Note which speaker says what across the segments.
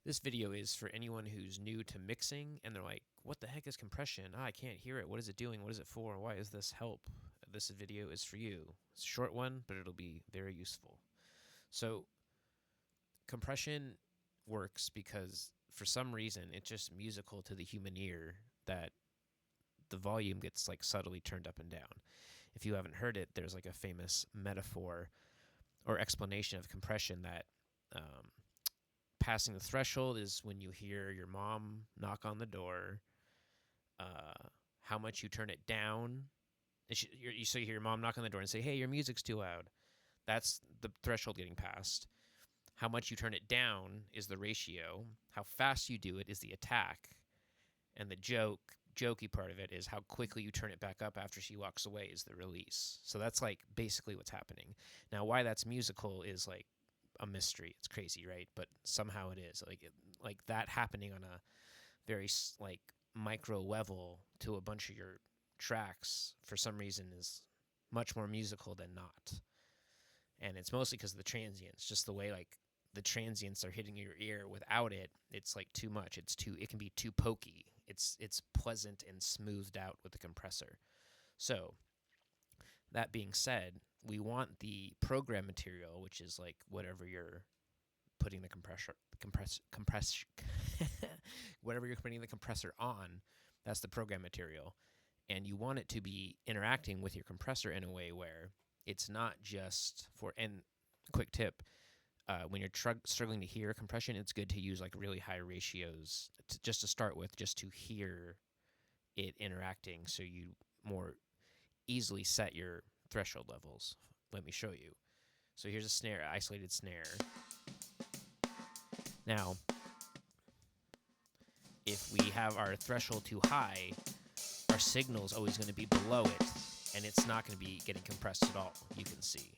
Speaker 1: This video is for anyone who's new to mixing and they're like, what the heck is compression? I can't hear it. What is it doing? What is it for? Why is this help? This video is for you. It's a short one, but it'll be very useful. So compression works because for some reason it's just musical to the human ear that the volume gets like subtly turned up and down. If you haven't heard it, there's like a famous metaphor or explanation of compression that passing the threshold is when you hear your mom knock on the door. How much you turn it down. So you hear your mom knock on the door and say, hey, your music's too loud. That's the threshold getting passed. How much you turn it down is the ratio. How fast you do it is the attack. And the jokey part of it is how quickly you turn it back up after she walks away is the release. So that's like basically what's happening. Now, why that's musical is like a mystery. It's crazy, right? But somehow it is. Like that happening on a very like micro level to a bunch of your tracks for some reason is much more musical than not. And it's mostly because of the transients, just the way like the transients are hitting your ear. Without it, it's like too much. It can be too pokey. It's pleasant and smoothed out with the compressor. So that being said, we want the program material, which is like whatever you're putting the whatever you're putting the compressor on, that's the program material. And you want it to be interacting with your compressor in a way where it's not just for, and quick tip, when you're struggling to hear compression, it's good to use like really high ratios just to start with, just to hear it interacting so you more easily set your threshold levels. Let me show you. So here's a snare, isolated snare. Now, if we have our threshold too high, our signal is always going to be below it, and it's not going to be getting compressed at all, you can see.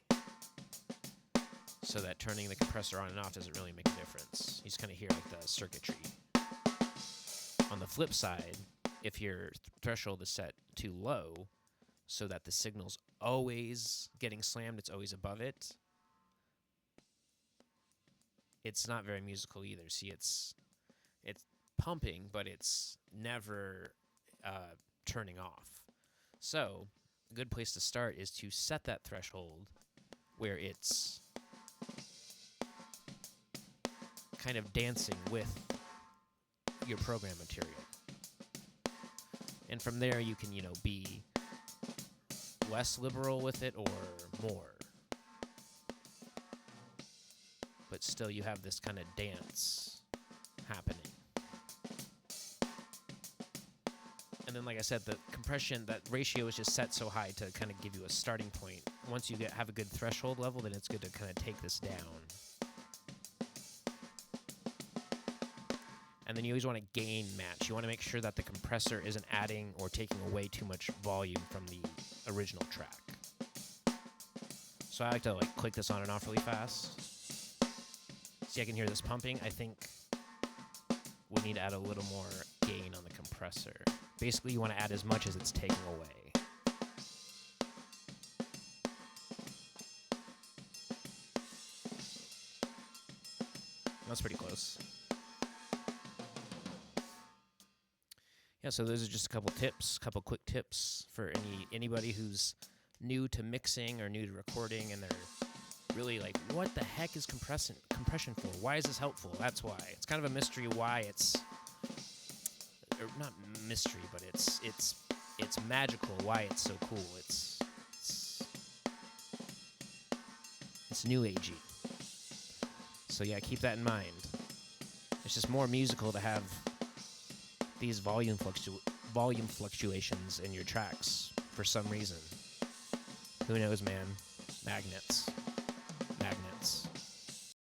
Speaker 1: So that turning the compressor on and off doesn't really make a difference. You just kind of hear like the circuitry. On the flip side, if your threshold is set too low so that the signal's always getting slammed, it's always above it, it's not very musical either. See, it's pumping, but it's never turning off. So a good place to start is to set that threshold where it's kind of dancing with your program material. And from there you can, be less liberal with it or more. But still you have this kind of dance happening. And then, like I said, the compression, that ratio is just set so high to kind of give you a starting point. Once you have a good threshold level, then it's good to kind of take this down. And then you always want to gain match. You want to make sure that the compressor isn't adding or taking away too much volume from the original track. So I like to click this on and off really fast. See, I can hear this pumping. I think we need to add a little more gain on the compressor. Basically, you want to add as much as it's taking away. That's pretty close. Yeah, so those are just a couple quick tips for anybody who's new to mixing or new to recording, and they're really like, what the heck is compression for? Why is this helpful? That's why. It's kind of a mystery why it's, or not mystery, but it's magical why it's so cool. It's new agey. So yeah, keep that in mind. It's just more musical to have these volume fluctuations in your tracks for some reason. Who knows, man? Magnets.